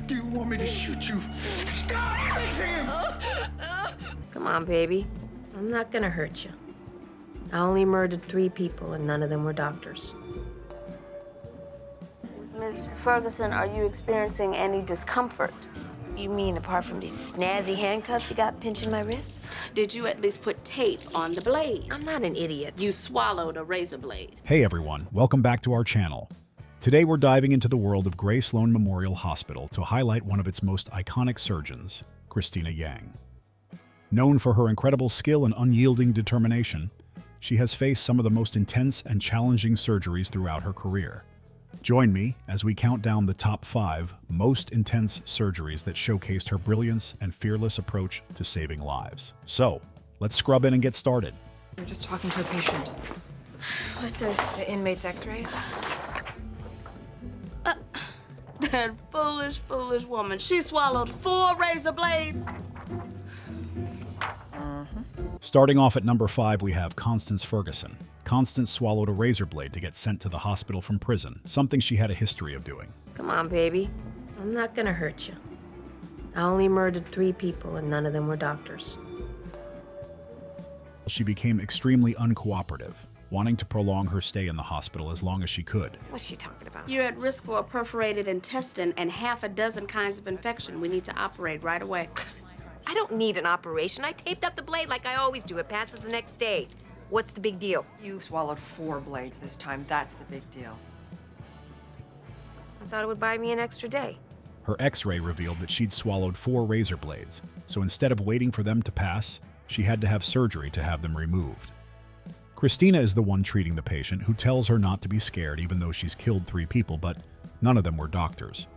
Do you want me to shoot you? Stop fixing him! Come on, baby. I'm not gonna hurt you. I only murdered 3 people, and none of them were doctors. Ms. Ferguson, are you experiencing any discomfort? You mean apart from these snazzy handcuffs you got pinching my wrists? Did you at least put tape on the blade? I'm not an idiot. You swallowed a razor blade. Hey everyone, welcome back to our channel. Today we're diving into the world of Grey Sloan Memorial Hospital to highlight one of its most iconic surgeons, Cristina Yang. Known for her incredible skill and unyielding determination, she has faced some of the most intense and challenging surgeries throughout her career. Join me as we count down the top 5 most intense surgeries that showcased her brilliance and fearless approach to saving lives. So, let's scrub in and get started. We're just talking to a patient. What's this? The inmate's x-rays. That foolish, foolish woman. She swallowed 4 razor blades. Starting off at number 5, we have Constance Ferguson. Constance swallowed a razor blade to get sent to the hospital from prison, something she had a history of doing. Come on, baby. I'm not gonna hurt you. I only murdered 3 people, and none of them were doctors. She became extremely uncooperative, wanting to prolong her stay in the hospital as long as she could. What's she talking about? You're at risk for a perforated intestine and half a dozen kinds of infection. We need to operate right away. I don't need an operation. I taped up the blade like I always do. It passes the next day. What's the big deal? You swallowed 4 blades this time. That's the big deal. I thought it would buy me an extra day. Her x-ray revealed that she'd swallowed 4 razor blades, so instead of waiting for them to pass, she had to have surgery to have them removed. Cristina is the one treating the patient, who tells her not to be scared even though she's killed 3 people, but none of them were doctors.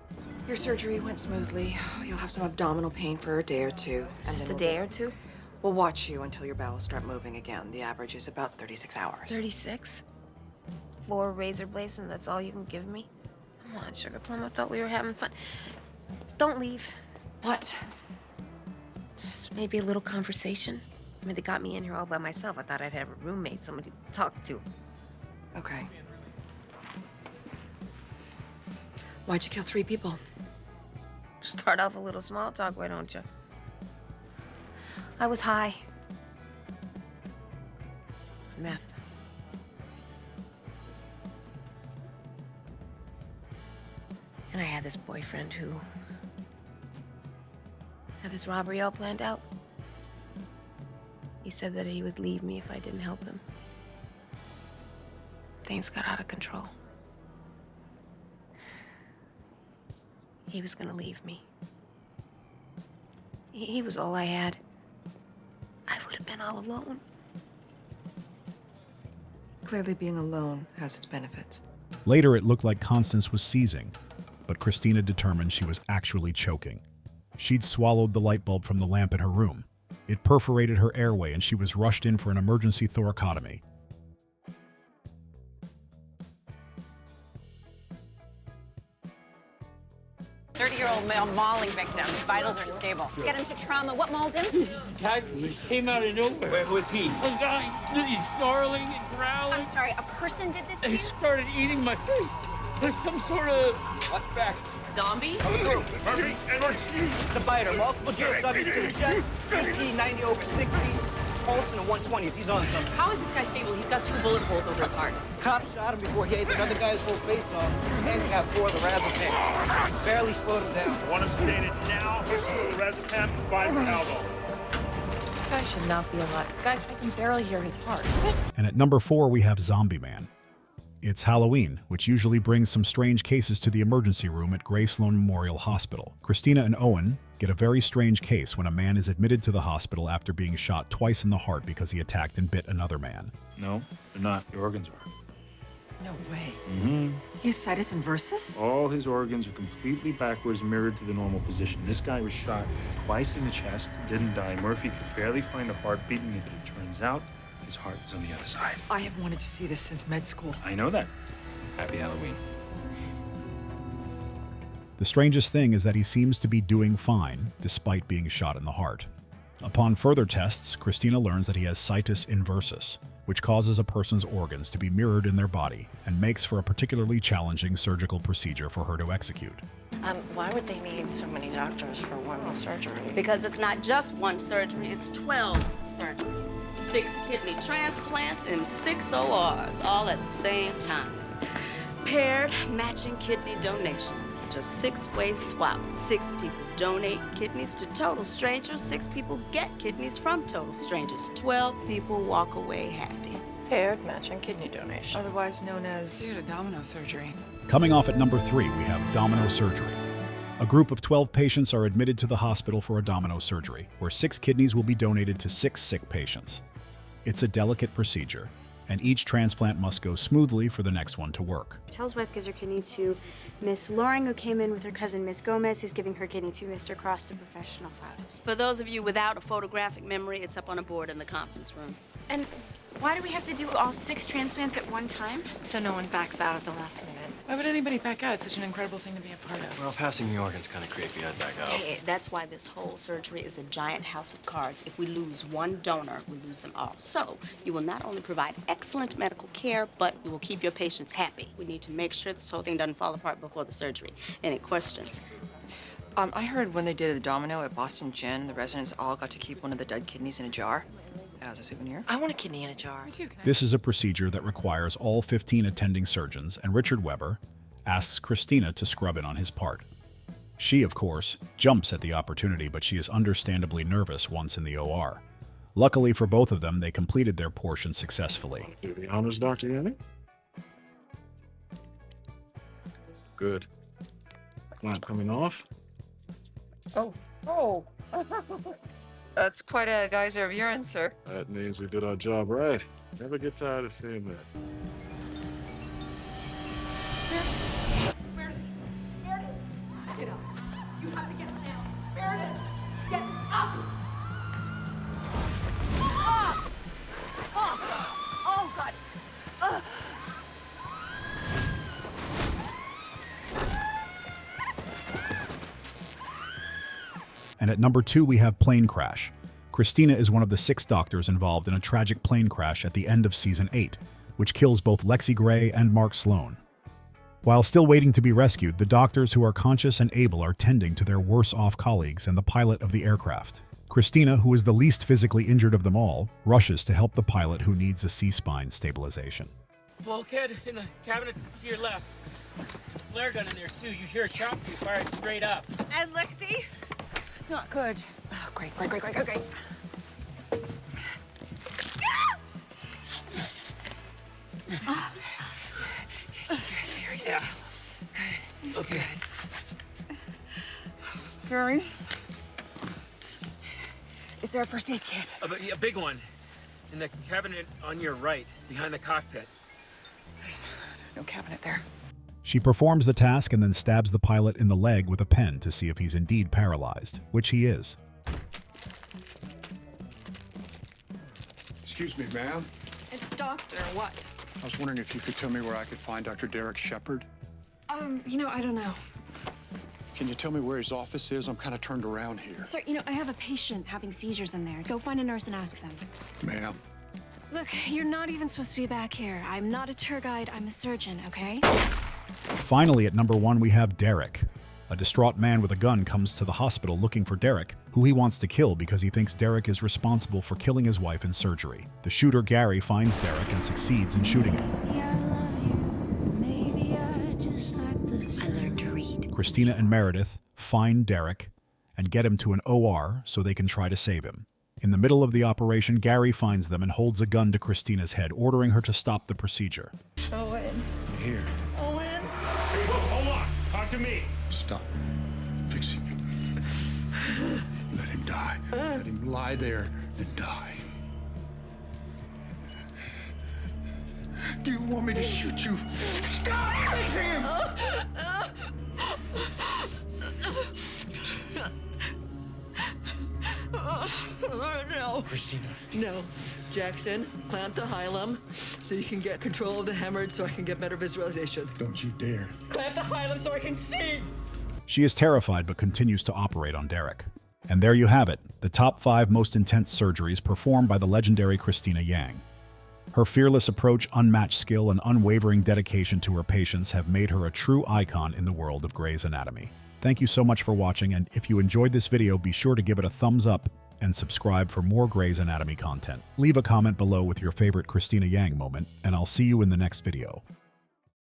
Your surgery went smoothly. You'll have some abdominal pain for a day or 2. Just a day or 2? We'll watch you until your bowels start moving again. The average is about 36 hours. 36? 4 razor blades, and that's all you can give me? Come on, Sugar Plum. I thought we were having fun. Don't leave. What? Just maybe a little conversation. I mean, they got me in here all by myself. I thought I'd have a roommate, somebody to talk to. Okay. Why'd you kill 3 people? Start off a little small talk, why don't you? I was high. Meth. And I had this boyfriend who had this robbery all planned out. He said that he would leave me if I didn't help him. Things got out of control. He was gonna leave me. He was all I had. I would have been all alone. Clearly being alone has its benefits. Later, it looked like Constance was seizing, but Cristina determined she was actually choking. She'd swallowed the light bulb from the lamp in her room. It perforated her airway and she was rushed in for an emergency thoracotomy. 30-year-old male mauling victim. Vitals are stable. Let's get him to trauma. What mauled him? He came out of nowhere. Where was he? A guy, he's snarling and growling. I'm sorry, a person did this to He you? started eating my face. Like some sort of... Watch back. Zombie? Murphy, Edwards. The biter, multiple GSWs to the chest, BP 90 over 60, pulse in the 120s. He's on something. How is this guy stable? He's got 2 bullet holes over his heart. Cop shot him before he ate another guy's whole face off, and he got 4 of the Razapam. Barely slowed him down. Want him sedated now, his Razapam, 5 elbow. This guy should not be alive. Guys, I can barely hear his heart. And at number 4, we have Zombie Man. It's Halloween, which usually brings some strange cases to the emergency room at Grey Sloan Memorial Hospital. Cristina and Owen get a very strange case when a man is admitted to the hospital after being shot twice in the heart because he attacked and bit another man. No, they're not. The organs are. No way. Mm-hmm. He has situs inversus? All his organs are completely backwards, mirrored to the normal position. This guy was shot twice in the chest, didn't die. Murphy could barely find a heartbeat, and it turns out his heart was on the other side. I have wanted to see this since med school. I know that. Happy Halloween. The strangest thing is that he seems to be doing fine, despite being shot in the heart. Upon further tests, Cristina learns that he has situs inversus, which causes a person's organs to be mirrored in their body and makes for a particularly challenging surgical procedure for her to execute. Why would they need so many doctors for one surgery? Because it's not just one surgery, it's 12 surgeries. 6 kidney transplants and 6 ORs, all at the same time. Paired matching kidney donation. Just 6-way swap. 6 people donate kidneys to total strangers. 6 people get kidneys from total strangers. 12 people walk away happy. Paired matching kidney donation. Otherwise known as Domino Surgery. Coming off at number 3, we have Domino Surgery. A group of 12 patients are admitted to the hospital for a domino surgery, where 6 kidneys will be donated to 6 sick patients. It's a delicate procedure, and each transplant must go smoothly for the next one to work. Tell his wife gives her kidney to Miss Loring, who came in with her cousin Miss Gomez, who's giving her kidney to Mr. Cross, the professional flautist. For those of you without a photographic memory, it's up on a board in the conference room. And why do we have to do all 6 transplants at one time? So no one backs out at the last minute. Why would anybody back out? It's such an incredible thing to be a part of. Well, passing the organ's kind of creepy. I'd back out. Hey, that's why this whole surgery is a giant house of cards. If we lose one donor, we lose them all. So you will not only provide excellent medical care, but you will keep your patients happy. We need to make sure this whole thing doesn't fall apart before the surgery. Any questions? I heard when they did the domino at Boston Gen, the residents all got to keep one of the dead kidneys in a jar as a souvenir. I want a kidney in a jar. Me too. Can I? This is a procedure that requires all 15 attending surgeons, and Richard Weber asks Cristina to scrub in on his part. She, of course, jumps at the opportunity, but she is understandably nervous once in the OR. Luckily for both of them, they completed their portion successfully. Do the honors, Dr. Yang? Good. Not coming off? Oh. That's quite a geyser of urine, sir. That means we did our job right. Never get tired of saying that. Get up. You have to get up now. Meredith, get up! Oh, God. And at number 2, we have Plane Crash. Cristina is one of the 6 doctors involved in a tragic plane crash at the end of Season 8, which kills both Lexi Gray and Mark Sloan. While still waiting to be rescued, the doctors who are conscious and able are tending to their worse-off colleagues and the pilot of the aircraft. Cristina, who is the least physically injured of them all, rushes to help the pilot who needs a C-spine stabilization. Bulkhead in the cabinet to your left. Flare gun in there, too. You hear a shot, you fire it straight up. And Lexi? Not good. Oh, great. Very still. Good. Okay. Very. Is there a first aid kit? A big one. In the cabinet on your right, behind the cockpit. There's no cabinet there. She performs the task and then stabs the pilot in the leg with a pen to see if he's indeed paralyzed, which he is. Excuse me, ma'am. It's Doctor what? I was wondering if you could tell me where I could find Dr. Derek Shepard. I don't know. Can you tell me where his office is? I'm kind of turned around here. Sir, I have a patient having seizures in there. Go find a nurse and ask them. Ma'am. Look, you're not even supposed to be back here. I'm not a tour guide, I'm a surgeon, okay? Finally, at number 1, we have Derek. A distraught man with a gun comes to the hospital looking for Derek, who he wants to kill because he thinks Derek is responsible for killing his wife in surgery. The shooter, Gary, finds Derek and succeeds in shooting him. I learned to read. Cristina and Meredith find Derek and get him to an OR so they can try to save him. In the middle of the operation, Gary finds them and holds a gun to Cristina's head, ordering her to stop the procedure. Owen. Here. Owen. Hey, whoa, hold on. Talk to me. Stop. Fixing him. Let him die. Let him lie there and die. Do you want me to shoot you? Stop fixing him! No. Cristina. No. Jackson, plant the hilum so you can get control of the hemorrhage so I can get better visualization. Don't you dare. Plant the hilum so I can see. She is terrified but continues to operate on Derek. And there you have it, the top 5 most intense surgeries performed by the legendary Cristina Yang. Her fearless approach, unmatched skill, and unwavering dedication to her patients have made her a true icon in the world of Grey's Anatomy. Thank you so much for watching, and if you enjoyed this video, be sure to give it a thumbs up and subscribe for more Grey's Anatomy content. Leave a comment below with your favorite Cristina Yang moment, and I'll see you in the next video.